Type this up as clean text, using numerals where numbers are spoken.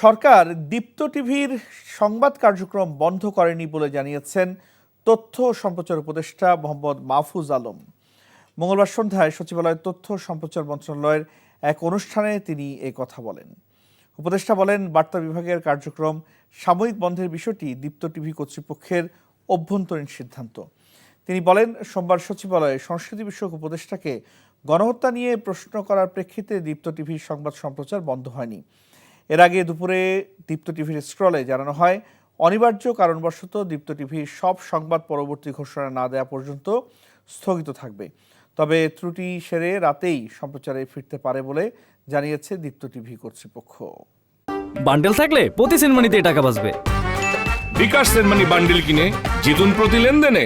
সরকার দীপ্ত টিভির সংবাদ কার্যক্রম বন্ধ করেনি বলে জানিয়েছেন তথ্য ও সম্প্রচার উপদেষ্টা মোহাম্মদ মাহফুজ আলম। মঙ্গলবার সন্ধ্যায় সচিবালয়ের তথ্য ও সম্প্রচার মন্ত্রণালয়ের এক অনুষ্ঠানে তিনি এই কথা বলেন। উপদেষ্টা বলেন, বার্তা বিভাগের কার্যক্রম সাময়িক বন্ধের বিষয়টি দীপ্ত টিভি কর্তৃপক্ষের অভ্যন্তরীণ সিদ্ধান্ত। তিনি বলেন, সোমবার সচিবালয়ে সংস্কৃতি বিষয়ক উপদেষ্টাকে গণহত্যা নিয়ে প্রশ্ন করার প্রেক্ষিতে দীপ্ত টিভির সংবাদ সম্প্রচার বন্ধ হয়নি। এর আগে দুপুরে দীপ্ত টিভির স্ক্রলে জানানো হয়, অনিবার্য কারণবশত দীপ্ত টিভির সব সংবাদ পরবর্তী ঘোষণা না দেওয়া পর্যন্ত স্থগিত থাকবে। তবে ত্রুটি সেরে রাতেই সম্প্রচারে ফিরতে পারে বলে জানিয়েছে দীপ্ত টিভি কর্তৃপক্ষ। বান্ডেল থাকলে প্রতি সেনমানিতে টাকা বাঁচবে। বিকাশ সেনমানি বান্ডেল কিনে জিতুন প্রতি লেনদেনে।